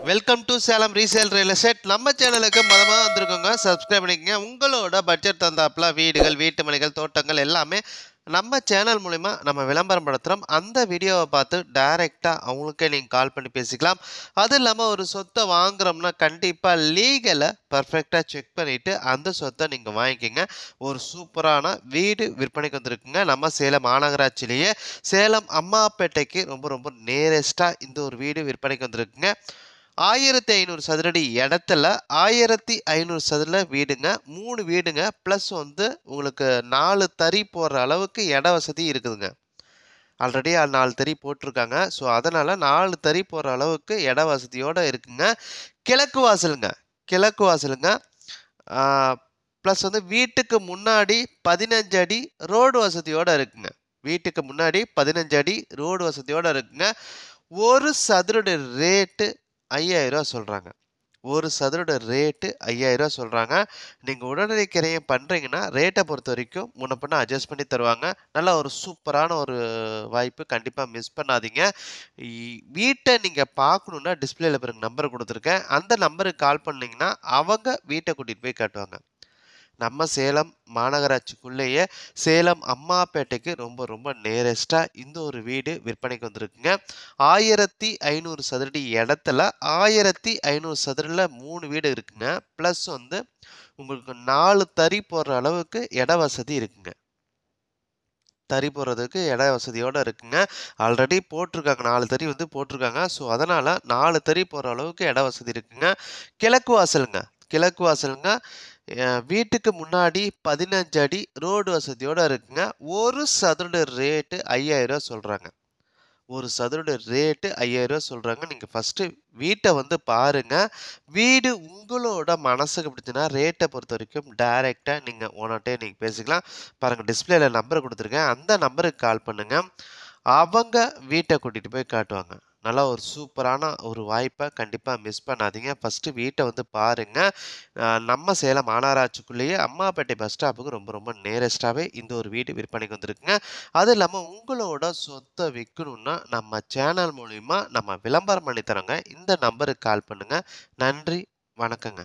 Welcome to Salem resale real estate. நம்ம சேனலுக்கு மொதமாக வந்திருக்கோங்க, subscribe பண்ணிக்கங்க. உங்களோட பட்ஜெட் தந்தாப்புல வீடுகள், வீட்டு மனைகள், தோட்டங்கள் எல்லாமே நம்ம சேனல் மூலிமா நம்ம விளம்பரம் படுத்துகிறோம். அந்த வீடியோவை பார்த்து டைரெக்டாக அவங்களுக்கே நீங்கள் கால் பண்ணி பேசிக்கலாம். அது இல்லாமல் ஒரு சொத்தை வாங்குகிறோம்னா கண்டிப்பாக லீகலை பர்ஃபெக்டாக செக் பண்ணிவிட்டு அந்த சொத்தை நீங்கள் வாங்கிக்கோங்க. ஒரு சூப்பரான வீடு விற்பனைக்கு வந்திருக்குங்க. நம்ம சேலம் மாநகராட்சியிலேயே சேலம் அம்மாப்பேட்டைக்கு ரொம்ப ரொம்ப நேரஸ்ட்டாக இந்த ஒரு வீடு விற்பனைக்கு வந்திருக்குங்க. 1500 சதுரடி இடத்துல 1500 சதுர வீடுங்க, 3 வீடுங்க, ப்ளஸ் வந்து உங்களுக்கு 4 தறி போடுற அளவுக்கு இட வசதி இருக்குதுங்க. ஆல்ரெடி 4 தறி போட்டிருக்காங்க. ஸோ அதனால் 4 தறி போடுற அளவுக்கு இட வசதியோடு இருக்குங்க. கிழக்கு வாசலுங்க, கிழக்கு வாசலுங்க. ப்ளஸ் வந்து வீட்டுக்கு முன்னாடி 15 அடி ரோடு வசதியோடு இருக்குங்க. வீட்டுக்கு முன்னாடி 15 அடி ரோடு வசதியோடு இருக்குங்க. ஒரு சதுரடி ரேட்டு 5000 சொல்கிறாங்க. ஒரு சதுரோட ரேட்டு 5000 சொல்கிறாங்க. நீங்கள் உடனடி கிரையம் பண்ணுறீங்கன்னா ரேட்டை பொறுத்த வரைக்கும் முன்ன பின்ன அட்ஜஸ்ட் பண்ணி தருவாங்க. நல்ல ஒரு சூப்பரான ஒரு வாய்ப்பு, கண்டிப்பாக மிஸ் பண்ணாதீங்க. வீட்டை நீங்கள் பார்க்கணுன்னா டிஸ்பிளேல பிறகு நம்பர் கொடுத்துருக்கேன். அந்த நம்பருக்கு கால் பண்ணிங்கன்னா அவங்க வீட்டை கூட்டிகிட்டு போய் காட்டுவாங்க. நம்ம சேலம் மாநகராட்சிக்குள்ளேயே சேலம் அம்மாப்பேட்டைக்கு ரொம்ப ரொம்ப நேரஸ்ட்டாக இந்த ஒரு வீடு விற்பனைக்கு வந்திருக்குங்க. 1500 சதுரடி இடத்துல 1500 சதுரில் 3 வீடு இருக்குங்க. ப்ளஸ் வந்து உங்களுக்கு 4 தறி போடுற அளவுக்கு இட வசதி இருக்குங்க. தறி போடுறதுக்கு இட வசதியோடு இருக்குங்க. ஆல்ரெடி போட்டிருக்காங்க, 4 தறி வந்து போட்டிருக்காங்க. ஸோ அதனால் 4 தறி போடுற அளவுக்கு இட வசதி இருக்குங்க. கிழக்கு வாசலுங்க, கிழக்கு வாசலுங்க. வீட்டுக்கு முன்னாடி 15 அடி ரோடு வசதியோடு இருக்குங்க. ஒரு சதுர ரேட்டு 5000 சொல்கிறாங்க. ஒரு சதுரோட ரேட்டு 5000 சொல்கிறாங்க. நீங்கள் ஃபஸ்ட்டு வீட்டை வந்து பாருங்கள். வீடு உங்களோட மனசுக்கு பிடிச்சினா ரேட்டை பொறுத்த வரைக்கும் டைரெக்டாக நீங்கள் ஓனர்கிட்டே நீங்கள் பேசிக்கலாம். பாருங்கள், டிஸ்பிளேல நம்பரை கொடுத்துருக்கேன். அந்த நம்பருக்கு கால் பண்ணுங்கள். அவங்க வீட்டை கூட்டிகிட்டு போய் காட்டுவாங்க. நல்லா ஒரு சூப்பரான ஒரு வாய்ப்பை கண்டிப்பாக மிஸ் பண்ணாதீங்க. ஃபஸ்ட்டு வீட்டை வந்து பாருங்கள். நம்ம சேலம் மாநகராட்சிக்குள்ளேயே அம்மாப்பேட்டை பஸ் ஸ்டாப்புக்கு ரொம்ப ரொம்ப நேரஸ்ட்டாகவே இந்த ஒரு வீடு விற்பனைக்கு வந்திருக்குங்க. அது இல்லாமல் உங்களோட சொத்தை விற்கணுன்னா நம்ம சேனல் மூலிமா நம்ம விளம்பரம் பண்ணி தரோங்க. இந்த நம்பருக்கு கால் பண்ணுங்கள். நன்றி, வணக்கங்க.